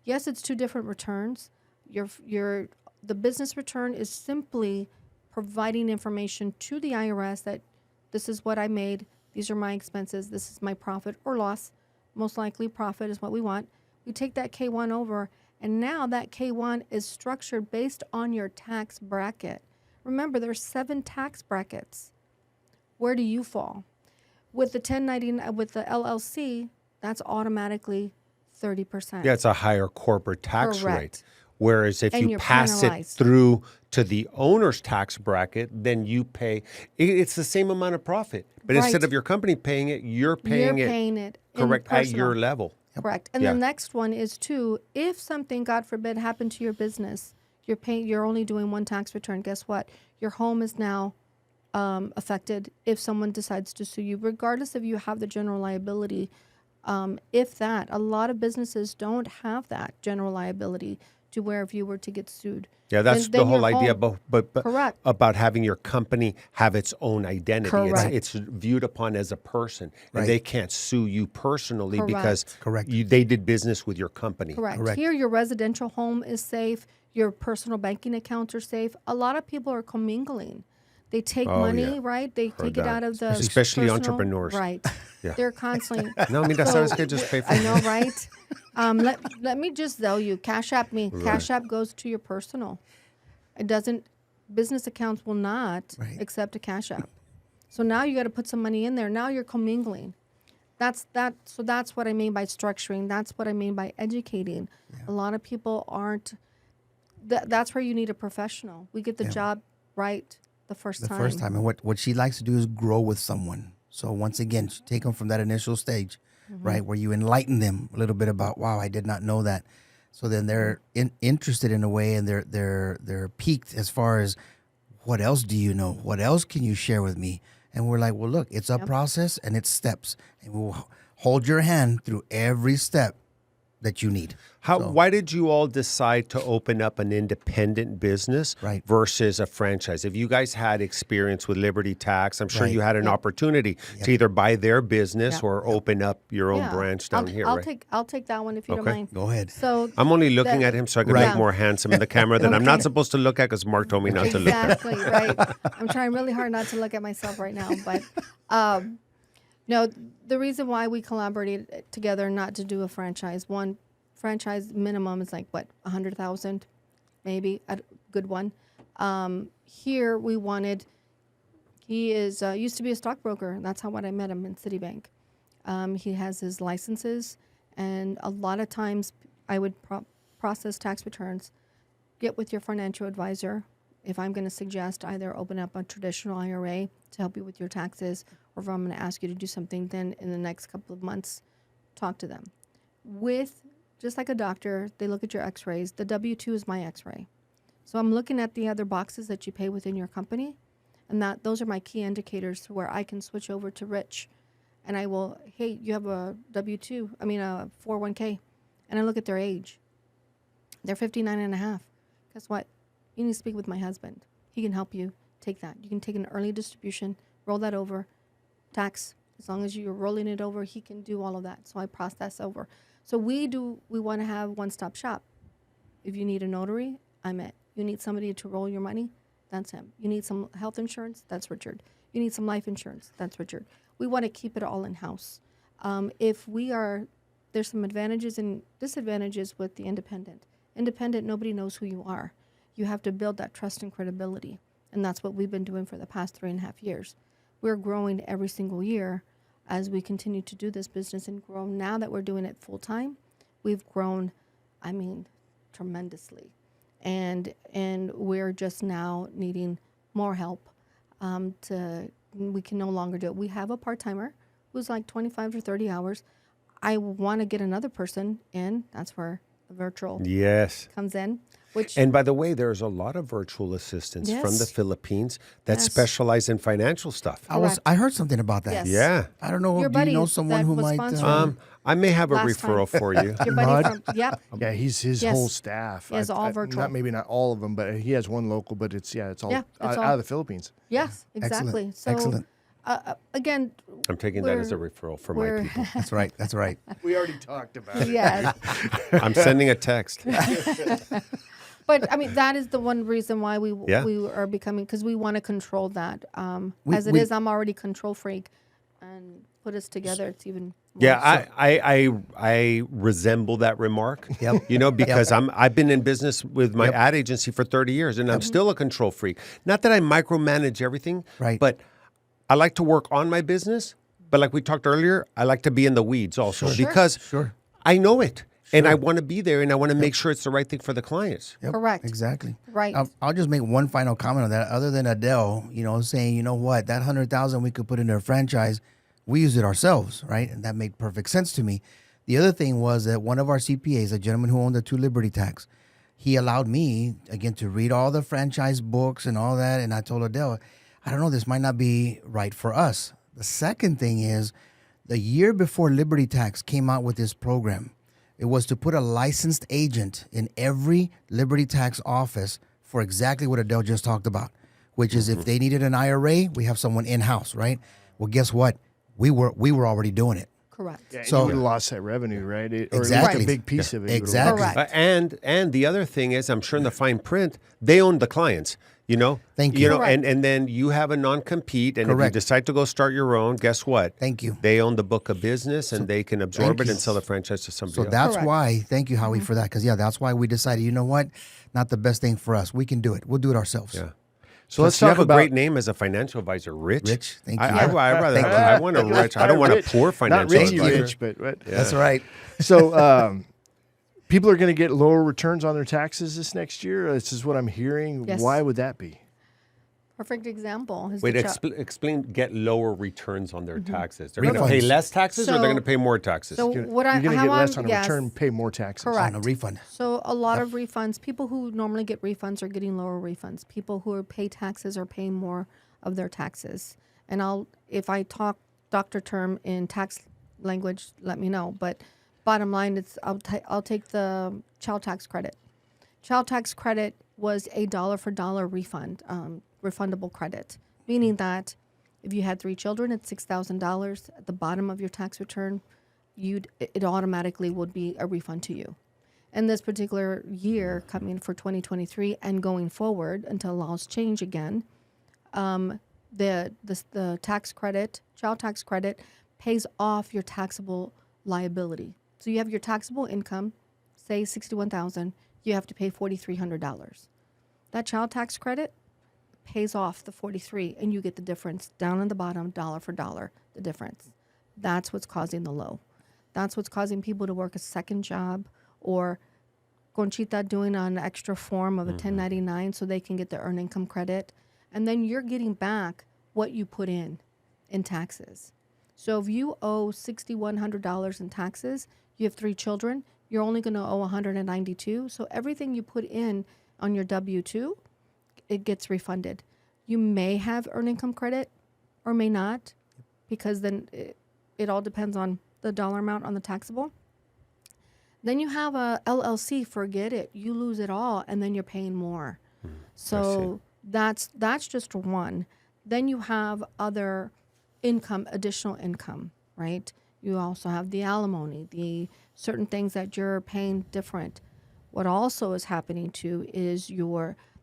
C: Yes, it's two different returns. The business return is simply providing information to the IRS that this is what I made, these are my expenses, this is my profit or loss. Most likely profit is what we want. We take that K-1 over, and now that K-1 is structured based on your tax bracket. Remember, there's 7 tax brackets. Where do you fall? With the 1099, with the LLC, that's automatically 30%.
E: Yeah, it's a higher corporate tax
C: Correct.
E: rate. Whereas if
C: And
E: you
C: you're
E: pass
C: penalized.
E: it through to the owner's tax bracket, then you pay. It's the same amount of profit, but
C: Right.
E: instead of your company paying it, you're paying
C: You're
E: it
C: paying it in
E: correct at
C: personal.
E: your level.
C: Correct. And
E: Yeah.
C: the next one is too, if something, God forbid, happened to your business, you're only doing one tax return. Guess what? Your home is now affected if someone decides to sue you, regardless if you have the general liability. If that, a lot of businesses don't have that general liability to where if you were to get sued.
E: Yeah, that's
C: then
E: the whole
C: your
E: idea.
C: home-
E: But
C: Correct.
E: about having your company have its own identity.
C: Correct.
E: It's viewed upon as a person,
D: Right.
E: and they can't sue you personally because
D: Correct.
E: they did business with your company.
C: Correct. Here, your residential home is safe. Your personal banking accounts are safe. A lot of people are commingling. They take money,
E: yeah.
C: right? They take it
E: that.
C: out of the
E: Especially
C: personal-
E: entrepreneurs.
C: Right.
E: Yeah.
C: They're constantly.
E: No, I mean, that's how it's good. Just pay for
C: I
E: it.
C: know, right? Let me just tell you, Cash App me. Cash App goes to your personal. It doesn't. Business accounts will not accept a Cash App. So now you got to put some money in there. Now you're commingling. That's what I mean by structuring. That's what I mean by educating. A lot of people aren't. That's where you need a professional. We get the job right the first time.
D: And what she likes to do is grow with someone. So once again, take them from that initial stage, right, where you enlighten them a little bit about, wow, I did not know that. So then they're interested in a way, and they're piqued as far as, what else do you know? What else can you share with me? And we're like, well, look, it's a process and it's steps, and we'll hold your hand through every step that you need.
E: Why did you all decide to open up an independent business
D: Right.
E: versus a franchise? If you guys had experience with Liberty Tax, I'm sure
D: Right.
E: you had an opportunity to either buy their business
C: Yep.
E: or open up your own
C: Yeah.
E: branch down here,
C: I'll
E: right?
C: I'll take that one if you don't
E: Okay.
C: mind.
D: Go ahead.
C: So
E: I'm only looking
C: that-
E: at him so I can
D: Right.
E: look more handsome in the camera that I'm not supposed to look at because Mark told me not to look at.
C: Exactly, right. I'm trying really hard not to look at myself right now, but no, the reason why we collaborated together not to do a franchise, one franchise minimum is like what, 100,000, maybe a good one. Here we wanted. He is used to be a stockbroker. That's how I met him in Citibank. He has his licenses, and a lot of times I would process tax returns. Get with your financial advisor. If I'm going to suggest either open up a traditional IRA to help you with your taxes, or if I'm going to ask you to do something, then in the next couple of months, talk to them. Just like a doctor, they look at your x-rays. The W-2 is my x-ray. So I'm looking at the other boxes that you pay within your company, and those are my key indicators to where I can switch over to Rich, and I will, hey, you have a W-2, a 401k, and I look at their age. They're 59 and a half. Guess what? You need to speak with my husband. He can help you take that. You can take an early distribution, roll that over, tax. As long as you're rolling it over, he can do all of that. So I process over. So we want to have one-stop shop. If you need a notary, I'm it. You need somebody to roll your money, that's him. You need some health insurance, that's Richard. You need some life insurance, that's Richard. We want to keep it all in-house. There's some advantages and disadvantages with the independent. Independent, nobody knows who you are. You have to build that trust and credibility. And that's what we've been doing for the past 3.5 years. We're growing every single year as we continue to do this business and grow. Now that we're doing it full time, we've grown, tremendously. And we're just now needing more help. We can no longer do it. We have a part-timer who's like 25 to 30 hours. I want to get another person in. That's where the virtual comes in.
E: And by the way, there's a lot of virtual assistants from the Philippines that specialize in financial stuff.
D: I heard something about that.
C: Yes.
E: Yeah.
D: I don't know.
C: Your
D: Do you
C: buddy
D: know someone
C: that
D: who
C: was
D: might?
C: sponsoring.
E: I may have a
C: Last
E: referral for you.
C: Your buddy from, yep.
B: Yeah, his
C: Yes.
B: whole staff.
C: He has all virtual.
B: Not all of them, but he has one local. But it's all
C: Yeah,
B: out
C: all-
B: of the Philippines.
C: Yes, exactly.
D: Excellent.
C: So,
D: Excellent.
C: Again,
E: I'm taking that as a referral for my people.
D: That's right. That's right.
B: We already talked about it.
C: yes.
E: I'm sending a text.
C: But that is the one reason why we are becoming, because we want to control that. I'm already control freak, and put us together, it's even more.
E: Yeah, I resemble that remark.
D: Yep.
E: Because I've been in business with my ad agency for 30 years, and I'm still a control freak. Not that I micromanage everything,
D: Right.
E: but I like to work on my business. But like we talked earlier, I like to be in the weeds also because I know it. And I want to be there, and I want to make sure it's the right thing for the clients.
D: Yep,
C: Correct.
D: Exactly.
C: Right.
D: I'll just make one final comment on that. Other than Adele, saying, you know what, that 100,000 we could put into a franchise, we use it ourselves, right? And that made perfect sense to me. The other thing was that one of our CPAs, a gentleman who owned the 2 Liberty Tax, he allowed me again to read all the franchise books and all that. And I told Adele, I don't know, this might not be right for us. The second thing is, the year before Liberty Tax came out with this program, it was to put a licensed agent in every Liberty Tax office for exactly what Adele just talked about, which is if they needed an IRA, we have someone in-house, right? Well, guess what? We were already doing it.
C: Correct.
B: Yeah,
D: So-
B: you would have lost that revenue, right? Or at
D: Exactly.
B: least a big piece of it. you would've
D: Exactly.
B: lost.
C: Correct.
E: And the other thing is, I'm sure in the fine print, they own the clients.
D: Thank you.
C: Correct.
E: And then you have a non-compete, and if you
D: Correct.
E: decide to go start your own, guess what?
D: Thank you.
E: They own the book of business, and they can absorb
D: thank
E: it
D: you.
E: and sell the franchise to somebody
D: So
E: else.
D: that's
C: Correct.
D: why, thank you, Howie, for that. Because, that's why we decided, you know what? Not the best thing for us. We can do it. We'll do it ourselves.
E: Yeah.
B: So let's
E: you
B: talk
E: have
B: about
E: a great name as a financial advisor, Rich.
D: Rich, thank you.
E: I rather
D: Thank you.
E: I want a rich. I don't want a
B: Rich.
E: poor
B: Not
E: financial
B: Richie
E: advisor.
B: Rich, but what?
D: That's right.
B: So people are going to get lower returns on their taxes this next year. This is what I'm hearing.
C: Yes.
B: Why would that be?
C: Perfect example. Is
E: Wait,
C: the
E: explain. Get lower returns on their
C: Mm-hmm.
E: taxes. They're going to pay
D: Refunds.
E: less taxes, or they're
C: So-
E: going to pay more taxes.
C: So what
B: You're going to get less on a
C: yes,
B: return, pay more taxes.
C: Correct.
D: On a refund.
C: So a lot of refunds, people who normally get refunds are getting lower refunds. People who pay taxes are paying more of their taxes. And if I talk doctor term in tax language, let me know. But bottom line, I'll take the child tax credit. Child tax credit was a dollar for dollar refund, refundable credit, meaning that if you had 3 children, it's $6,000 at the bottom of your tax return. It automatically would be a refund to you. And this particular year, coming for 2023 and going forward until laws change again, the tax credit, child tax credit, pays off your taxable liability. So you have your taxable income, say $61,000, you have to pay $4,300. That child tax credit pays off the 43, and you get the difference down on the bottom, dollar for dollar, the difference. That's what's causing the low. That's what's causing people to work a second job, or Conchita doing an extra form of a 1099 so they can get their earned income credit. And then you're getting back what you put in taxes. So if you owe $6,100 in taxes, you have 3 children, you're only going to owe $192. So everything you put in on your W-2, it gets refunded. You may have earned income credit or may not, because then it all depends on the dollar amount on the taxable. Then you have a LLC, forget it. You lose it all, and then you're paying more. So that's just one. Then you have other income, additional income, right? You also have the alimony, the certain things that you're paying different. What also is happening too is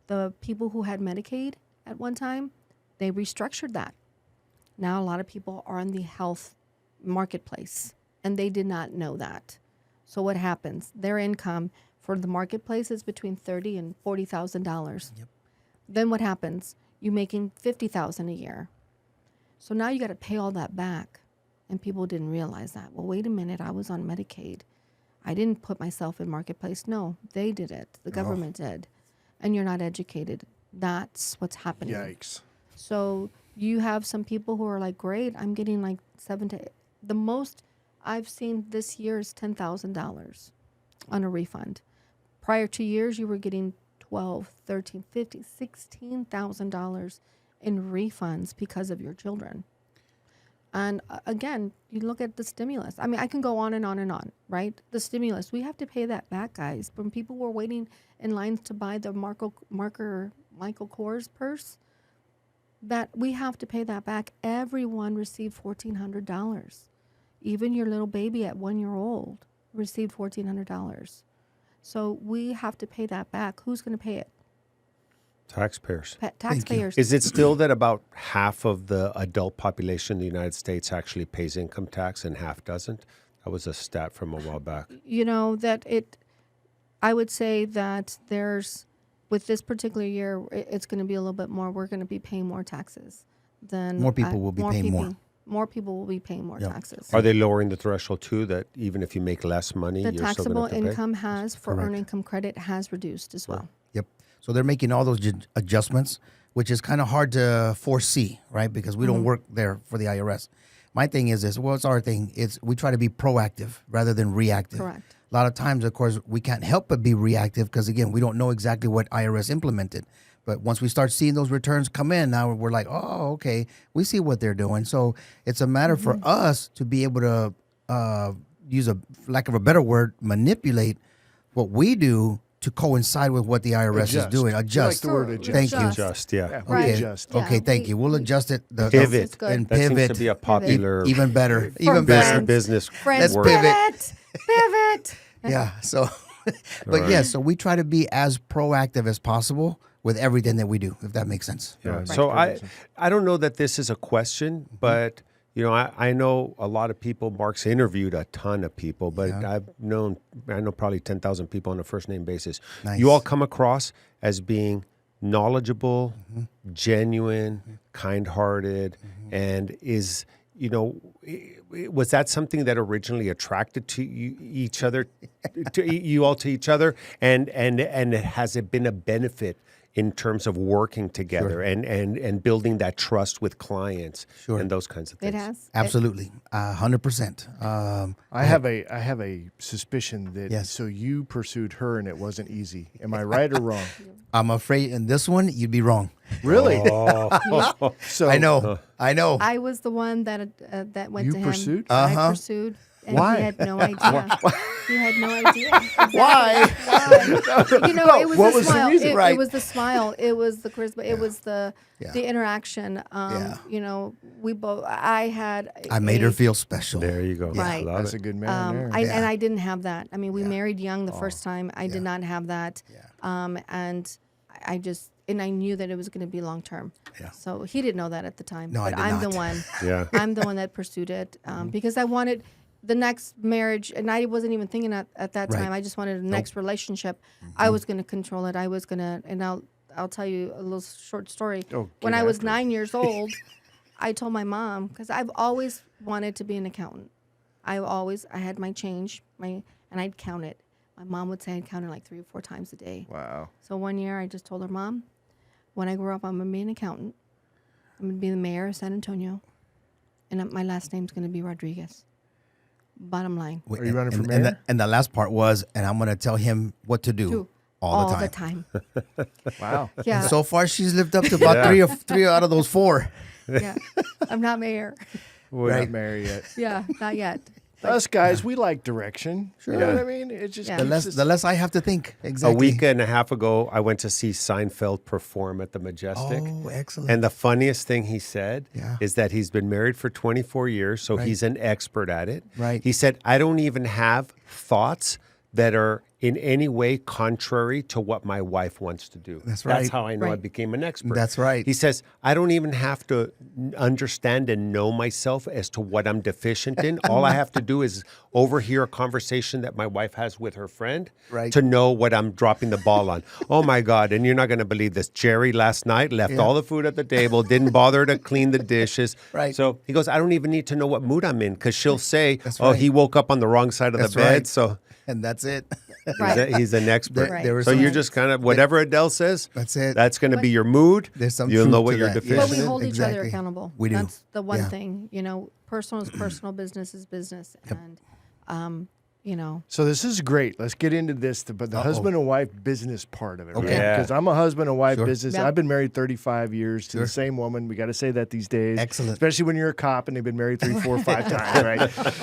C: the people who had Medicaid at one time, they restructured that. Now a lot of people are in the health marketplace, and they did not know that. So what happens? Their income for the marketplace is between $30,000 and $40,000.
D: Yep.
C: Then what happens? You're making $50,000 a year. So now you got to pay all that back, and people didn't realize that. Well, wait a minute, I was on Medicaid. I didn't put myself in marketplace. No, they did it. The government did. And you're not educated. That's what's happening.
B: Yikes.
C: So you have some people who are like, great, I'm getting like the most I've seen this year is $10,000 on a refund. Prior to years, you were getting $12,000, $13,000, $15,000, $16,000 in refunds because of your children. And again, you look at the stimulus. I mean, I can go on and on and on, right? The stimulus, we have to pay that back, guys. When people were waiting in lines to buy the Michael Kors purse, that we have to pay that back. Everyone received $1,400. Even your little baby at 1 year old received $1,400. So we have to pay that back. Who's going to pay it?
E: Taxpayers.
C: Taxpayers.
E: Is it still that about half of the adult population in the United States actually pays income tax and half doesn't? That was a stat from a while back.
C: You know, I would say that with this particular year, it's going to be a little bit more. We're going to be paying more taxes than
D: More people will be paying more.
C: More people will be paying more taxes.
E: Are they lowering the threshold too, that even if you make less money,
C: The
E: you're still
C: taxable
E: going to have to
C: income has, for
D: Correct.
C: earned income credit, has reduced as well.
D: Yep. So they're making all those adjustments, which is kind of hard to foresee, right? Because we don't work there for the IRS. My thing is this. Well, it's our thing. We try to be proactive rather than reactive.
C: Correct.
D: A lot of times, of course, we can't help but be reactive because, again, we don't know exactly what IRS implemented. But once we start seeing those returns come in, now we're like, oh, okay, we see what they're doing. So it's a matter for us to be able to use a lack of a better word, manipulate what we do to coincide with what the IRS is doing.
B: I
D: Adjust.
B: like the word adjust.
D: Thank you.
E: Adjust, yeah.
B: Yeah,
C: Right.
B: we adjust.
C: Yeah,
D: Okay, thank you. We'll adjust it.
E: Pivot.
C: It's good.
D: And
E: That seems
D: pivot.
E: to be a popular
D: Even better.
C: For
D: Even better.
E: business
C: Friends,
E: word.
D: Let's
C: pivot.
D: Yeah. So, but yeah, so we try to be as proactive as possible with everything that we do, if that makes sense.
E: Yeah.
B: Right.
E: So I don't know that this is a question, but you know, I know a lot of people. Mark's interviewed a ton of people, but I know probably 10,000 people on a first name basis.
D: Nice.
E: You all come across as being knowledgeable, genuine, kind-hearted, and was that something that originally attracted to each other, to you all to each other, and has it been a benefit in terms of working together and building that trust with clients and those kinds of things?
C: It has.
D: Absolutely, 100%.
B: I have a suspicion that
D: Yes.
B: so you pursued her and it wasn't easy. Am I right or wrong?
D: I'm afraid in this one you'd be wrong.
B: Really? So
D: I know.
C: I was the one that went
B: You
C: to him.
B: pursued?
C: I pursued, And
B: Why?
C: he had no idea. He had no idea. Exactly.
D: Why?
C: You know, it was
B: what
C: the
B: was the
C: smile.
B: reason?
D: Right.
C: It was the smile. It was the charisma. It was the interaction.
D: Yeah.
C: You know, we both. I
D: made her feel special.
E: There you go.
C: Right.
E: Love
B: That's
E: it.
B: a good man there.
C: And I didn't have that. I mean, we married young the first time. I did not have that. And I knew that it was going to be long term.
D: Yeah.
C: So he didn't know that at the time.
D: No, I
C: but
D: did
C: I'm
D: not.
C: the one.
E: Yeah.
C: I'm the one that pursued it because I wanted the next marriage, and I wasn't even thinking at that time.
D: Right.
C: I just wanted the next relationship. I was going to control it. I was going to, and I'll tell you a little short story.
B: Oh,
C: When
B: get
C: I was
B: after it.
C: 9 years old, I told my mom, because I've always wanted to be an accountant. I had my change, and I'd count it. My mom would say I'd count it like 3 or 4 times a day.
B: Wow.
C: So one year I just told her, Mom, when I grow up, I'm going to be an accountant. I'm going to be the mayor of San Antonio. And my last name's going to be Rodriguez. Bottom line.
B: Are you running for
D: and
B: mayor?
D: And the last part was, and I'm going to tell him what to do all the time.
B: Wow.
C: Yeah.
D: So far, she's lived up to about three out of those 4.
C: Yeah. I'm not mayor.
B: We're not married yet.
C: Yeah, not yet.
B: Us guys, we like direction. Sure. You know what I mean? It just
C: Yeah.
B: keeps us-
D: The less I have to think. Exactly.
E: A week and a half ago, I went to see Seinfeld perform at the Majestic.
D: Oh, excellent.
E: And the funniest thing he said
D: Yeah.
E: is that he's been married for 24 years, so he's an expert at it.
D: Right.
E: He said, I don't even have thoughts that are in any way contrary to what my wife wants to do.
D: That's right.
E: That's how I know I
C: Right.
E: became an expert.
D: That's right.
E: He says, I don't even have to understand and know myself as to what I'm deficient in. All I have to do is overhear a conversation that my wife has with her friend
D: Right.
E: to know what I'm dropping the ball on. Oh my God, and you're not going to believe this. Jerry last night left all the food at the table, didn't bother to clean the dishes.
D: Right.
E: So he goes, I don't even need to know what mood I'm in because she'll say,
D: That's
E: oh,
D: right.
E: he woke up on the wrong side of
D: That's
E: the bed.
D: right.
E: So
D: And that's it.
C: Right.
E: he's an expert.
C: Right.
D: There was
E: So
D: some-
E: you're just kind of, whatever Adele says,
D: That's it.
E: that's going to be your mood.
D: There's some
E: You'll
D: truth
E: know what
D: to
E: you're
D: that.
E: deficient
C: But we
E: in.
C: hold each other
D: Exactly.
C: accountable.
D: We do.
C: That's the one
D: Yeah.
C: thing. You know, personal is personal, business is business. And, you know.
B: So this is great. Let's get into this, but the husband and wife business part of it.
D: Okay.
E: Yeah.
B: Because I'm a husband and wife
D: Sure.
B: business.
C: Yeah.
B: I've been married 35 years to
D: Sure.
B: the same woman. We got to say that these days.
D: Excellent.
B: Especially when you're a cop and they've been married 3, 4, 5 times,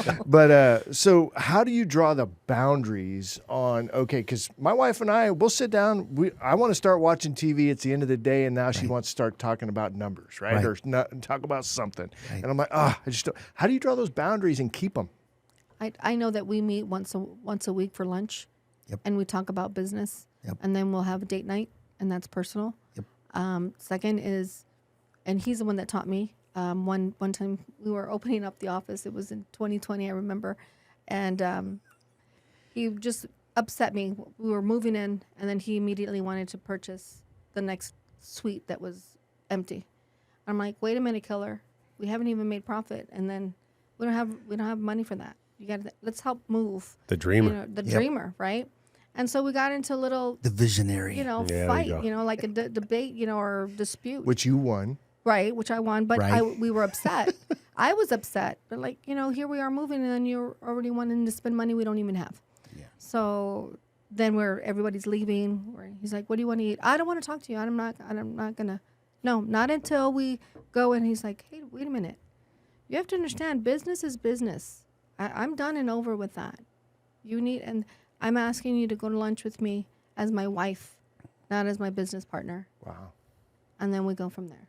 B: right? But so how do you draw the boundaries on, okay, because my wife and I, we'll sit down. I want to start watching TV. It's the end of the day, and now she wants to start talking about numbers, right?
D: Right.
B: Or talk about something.
D: Right.
B: And I'm like, I just don't. How do you draw those boundaries and keep them?
C: I know that we meet once a week for lunch,
D: Yep.
C: and we talk about business,
D: Yep.
C: and then we'll have a date night, and that's personal.
D: Yep.
C: Second is, and he's the one that taught me. One time we were opening up the office. It was in 2020, I remember, and he just upset me. We were moving in, and then he immediately wanted to purchase the next suite that was empty. I'm like, wait a minute, killer. We haven't even made profit, and then we don't have money for that. You got to let's help move
E: The dreamer.
C: you know, the dreamer, right? And so we got into a little,
D: The visionary.
C: you know,
E: Yeah, there you
C: fight,
E: go.
C: you know, like a debate, you know, or dispute,
B: Which you won.
C: right? Which I won, but
D: Right.
C: we were upset. I was upset, but like, you know, here we are moving, and then you're already wanting to spend money we don't even have.
D: Yeah.
C: So then everybody's leaving. He's like, "What do you want to eat?" I don't want to talk to you. I'm not gonna. No, not until we go. And he's like, "Hey, wait a minute. You have to understand, business is business. I'm done and over with that. And I'm asking you to go to lunch with me as my wife, not as my business partner."
B: Wow.
C: And then we go from there.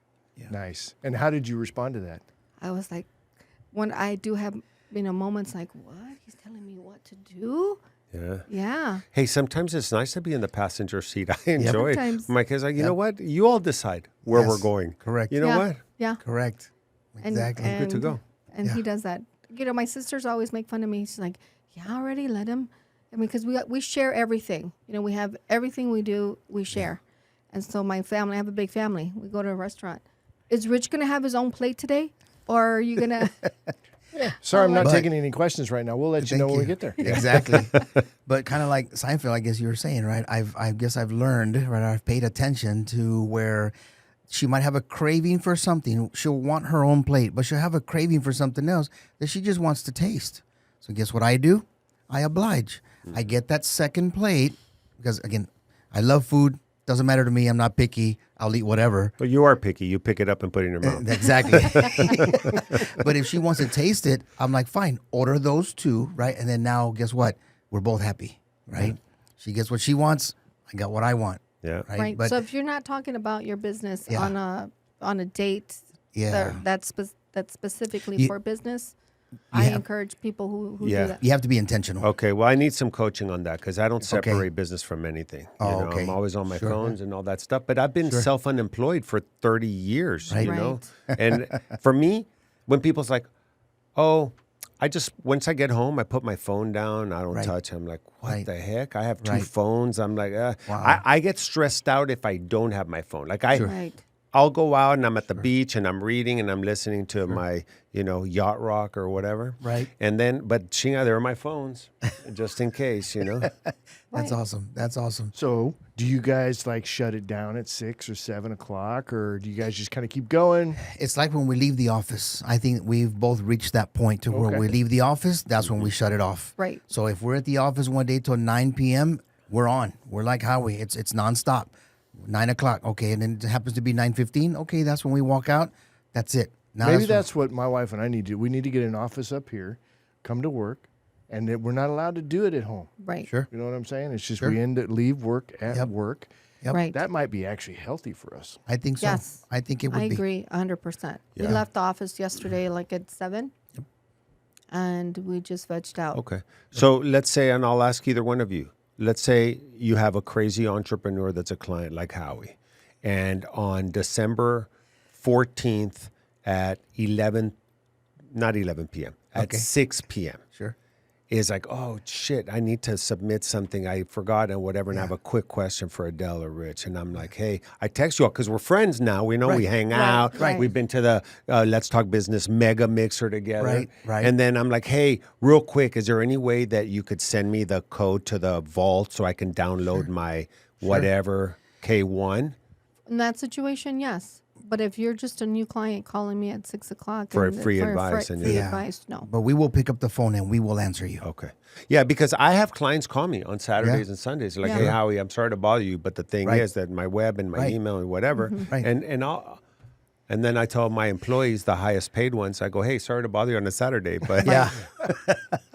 B: Nice. And how did you respond to that?
C: I was like, when I do have, you know, moments like, what? He's telling me what to do?
E: Yeah.
C: Yeah.
E: Hey, sometimes it's nice to be in the passenger seat. I enjoy it.
C: Sometimes.
E: My kid's like, you know what? You all decide where
D: Yes,
E: we're going.
D: correct.
E: You know
C: yeah.
E: what?
C: Yeah.
D: Correct. Exactly.
E: Good to go.
C: And
D: Yeah.
C: he does that. You know, my sisters always make fun of me. She's like, "Yeah, already let him." I mean, because we share everything. You know, we have everything we do. We share. And so my family, I have a big family. We go to a restaurant. Is Rich going to have his own plate today, or are you going to?
B: Sorry, I'm not
D: But-
B: taking any questions right now. We'll let you know when we get there.
D: Exactly. But kind of like Seinfeld, I guess you were saying, right? I guess I've learned, right? I've paid attention to where she might have a craving for something. She'll want her own plate, but she'll have a craving for something else that she just wants to taste. So guess what I do? I oblige. I get that second plate because, again, I love food. Doesn't matter to me. I'm not picky. I'll eat whatever.
E: But you are picky. You pick it up and put it in your mouth.
D: Exactly. But if she wants to taste it, I'm like, fine, order those two, right? And then now, guess what? We're both happy, right? She gets what she wants. I got what I want.
E: Yeah.
C: Right.
D: But
C: So if you're not talking about your business on a date that's specifically for business, I encourage people who do that.
D: you have to be intentional.
E: Okay, well, I need some coaching on that because I don't separate business from anything.
D: Okay.
E: I'm always on my phones and all that stuff. But I've been self-unemployed for 30 years, you know? And for me, when people's like, oh, once I get home, I put my phone down. I don't touch it. I'm like, what the heck? I have two phones. I'm like, I get stressed out if I don't have my phone. Like I'll go out and I'm at the beach and I'm reading and I'm listening to my, yacht rock or whatever.
D: Right.
E: And then, but Chinga, there are my phones just in case,
D: That's awesome. That's awesome.
B: So, do you guys like shut it down at 6 or 7 o'clock, or do you guys just kind of keep going?
D: It's like when we leave the office. I think we've both reached that point to where we leave the office. That's when we shut it off.
C: Right.
D: So if we're at the office one day till 9 p.m., we're on. We're like Howie. It's nonstop. 9 o'clock. Okay. And then it happens to be 9:15. Okay. That's when we walk out. That's it. Now
B: Maybe that's what my wife and I need to do. We need to get an office up here, come to work, and we're not allowed to do it at home.
C: Right.
D: Sure.
B: You know what I'm saying? It's just we leave work at work.
D: Yep.
C: Right.
B: That might be actually healthy for us.
D: I think so.
C: Yes.
D: I think it would
C: I
D: be.
C: agree 100%. We left the office yesterday like at 7. Yep. And we just vegged out.
E: Okay. So let's say, and I'll ask either one of you, let's say you have a crazy entrepreneur that's a client like Howie. And on December 14th at 11 p.m., at 6 p.m.
D: Sure.
E: Is like, oh, shit, I need to submit something. I forgot and whatever, and I have a quick question for Adel or Rich. And I'm like, hey, I text you all because we're friends now. We know we hang out.
C: Right.
E: We've been to the Let's Talk Business mega mixer together.
D: Right.
E: And then I'm like, hey, real quick, is there any way that you could send me the code to the vault so I can download my whatever K1?
C: In that situation, yes. But if you're just a new client calling me at 6 o'clock
E: For free advice and
C: free advice, no.
D: But we will pick up the phone and we will answer you.
E: Okay. Yeah, because I have clients call me on Saturdays and Sundays. They're like, hey, Howie, I'm sorry to bother you, but the thing is that my web and my email and whatever, and then I tell my employees, the highest paid ones, I go, hey, sorry to bother you on a Saturday, but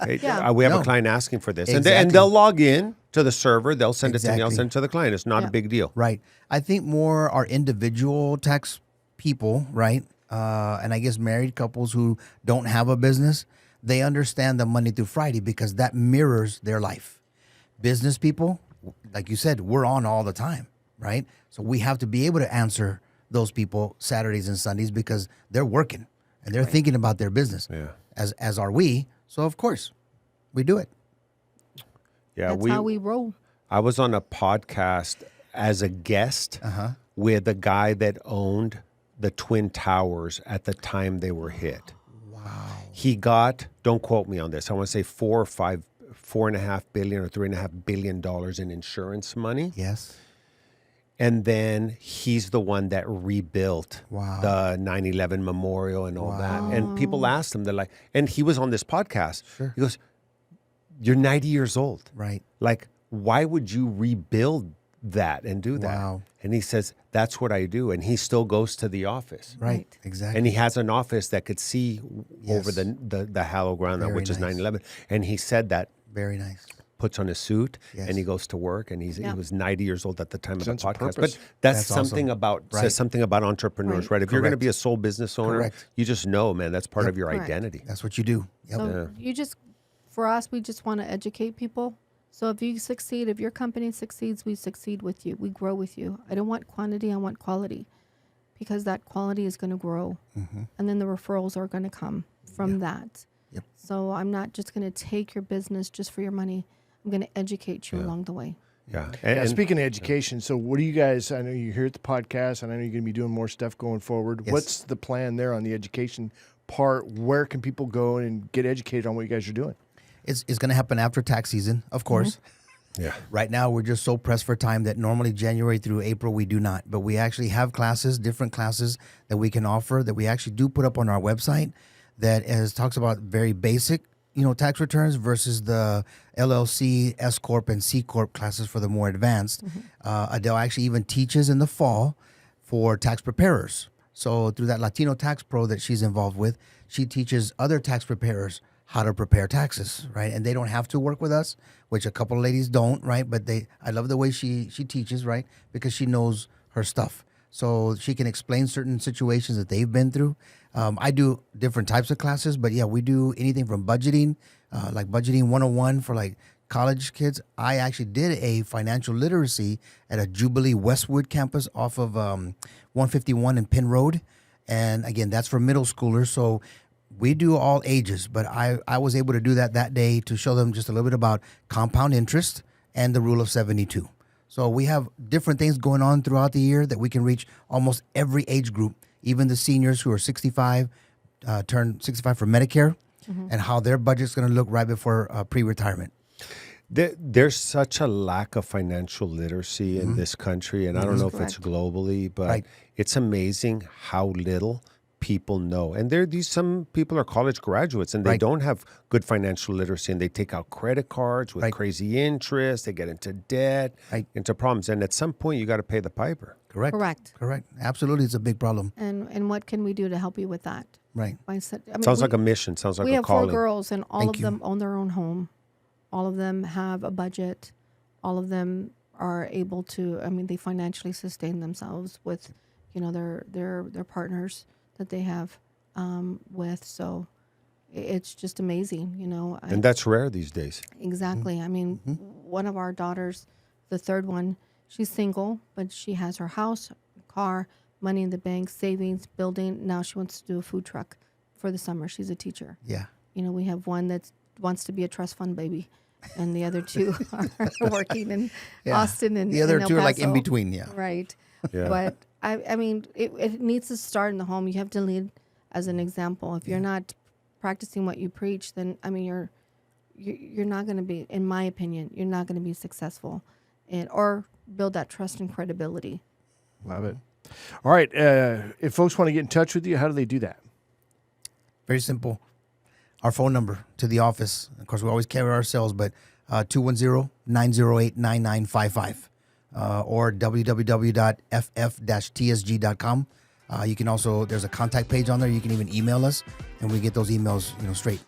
E: we have a client asking for this.
D: Exactly.
E: And they'll log in to the server, they'll send it to me, I'll send it to the client. It's not a big deal.
D: Right. I think more our individual tax people, right? And I guess married couples who don't have a business, they understand the Monday through Friday because that mirrors their life. Business people, like you said, we're on all the time, right? So we have to be able to answer those people Saturdays and Sundays because they're working and they're thinking about their business.
E: Yeah.
D: As are we. So of course, we do it.
E: Yeah,
C: That's how we roll.
E: I was on a podcast as a guest with a guy that owned the Twin Towers at the time they were hit. Wow. He got, don't quote me on this, I want to say $4.5 billion or $3.5 billion in insurance money.
D: Yes.
E: And then he's the one that rebuilt the 9/11 memorial and all that. And people asked him, they're like, and he was on this podcast.
D: Sure.
E: He goes, you're 90 years old.
D: Right.
E: Like, why would you rebuild that and do that?
D: Wow.
E: And he says, that's what I do. And he still goes to the office.
D: Right. Exactly.
E: And he has an office that could see over the hallowed ground,
D: Very
E: which is
D: nice.
E: 9/11. And he said that,
D: Very nice.
E: puts on a suit,
D: Yes.
E: and he goes to work, and he was 90 years old at the time
B: Sense
E: of
B: of
E: the podcast.
B: purpose.
E: But that's
D: That's
E: something
D: awesome.
E: about
D: Right.
E: says something about entrepreneurs, right? If you're going to be a sole business owner,
D: Correct.
E: you just know, man, that's part of your
C: Correct.
E: identity.
D: That's what you do. Yep.
C: So for us, we just want to educate people. So if you succeed, if your company succeeds, we succeed with you. We grow with you. I don't want quantity, I want quality, because that quality is going to grow. And then the referrals are going to come from that.
D: Yep.
C: So I'm not just going to take your business just for your money. I'm going to educate you along the way.
E: Yeah.
B: Speaking of education, so what do you guys, I know you're here at the podcast, and I know you're going to be doing more stuff going forward.
D: Yes.
B: What's the plan there on the education part? Where can people go and get educated on what you guys are doing?
D: It's going to happen after tax season, of course.
E: Yeah.
D: Right now, we're just so pressed for time that normally January through April, we do not. But we actually have classes, different classes that we can offer that we actually do put up on our website that talks about very basic tax returns versus the LLC, S Corp, and C Corp classes for the more advanced. Adele actually even teaches in the fall for tax preparers. So through that Latino Tax Pro that she's involved with, she teaches other tax preparers how to prepare taxes, right? And they don't have to work with us, which a couple of ladies don't, right? But I love the way she teaches, right? Because she knows her stuff. So she can explain certain situations that they've been through. I do different types of classes, but yeah, we do anything from budgeting, like budgeting 101 for like college kids. I actually did a financial literacy at a Jubilee Westwood campus off of 151 and Penn Road. And again, that's for middle schoolers. So we do all ages, but I was able to do that day to show them just a little bit about compound interest and the rule of 72. So we have different things going on throughout the year that we can reach almost every age group, even the seniors who are 65, turn 65 for Medicare, and how their budget's going to look right before pre-retirement.
E: There's such a lack of financial literacy in this country, and I don't know if it's globally, but it's amazing how little people know. And some people are college graduates and they don't have good financial literacy, and they take out credit cards with crazy interest. They get into debt, into problems. And at some point, you got to pay the piper.
D: Correct. Absolutely. It's a big problem.
C: And what can we do to help you with that?
D: Right.
E: Sounds like a mission. Sounds like a calling.
C: We have 4 girls, and all of them own their own home. All of them have a budget. All of them are able to, they financially sustain themselves with, their partners that they have with. So it's just amazing,
E: and that's rare these days.
C: Exactly. One of our daughters, the third one, she's single, but she has her house, car, money in the bank, savings, building. Now she wants to do a food truck for the summer. She's a teacher.
D: Yeah.
C: We have one that wants to be a trust fund baby, and the other 2 are working in Austin and
D: the other
C: in El
D: 2 are like
C: Paso.
D: in between. Yeah.
C: Right.
E: Yeah.
C: But it needs to start in the home. You have to lead as an example. If you're not practicing what you preach, then you're not going to be, in my opinion, you're not going to be successful, or build that trust and credibility.
B: Love it. All right. If folks want to get in touch with you, how do they do that?
D: Very simple. Our phone number to the office. Of course, we always carry ourselves, but 210-908-9955 or www.ff-tsg.com. You can also, there's a contact page on there. You can even email us, and we get those emails, straight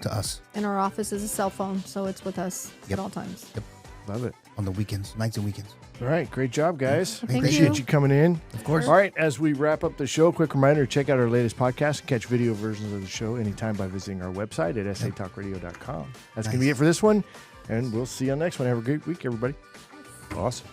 D: to us.
C: And our office is a cell phone, so it's with us at all times.
D: Yep.
B: Love it.
D: On the weekends, nights and weekends.
B: All right. Great job, guys.
C: Thank
B: Appreciate you coming in.
D: Of course.
B: All right. As we wrap up the show, quick reminder to check out our latest podcast and catch video versions of the show anytime by visiting our website at satalkradio.com. That's going to be it for this one, and we'll see you on the next one. Have a great week, everybody.
E: Awesome.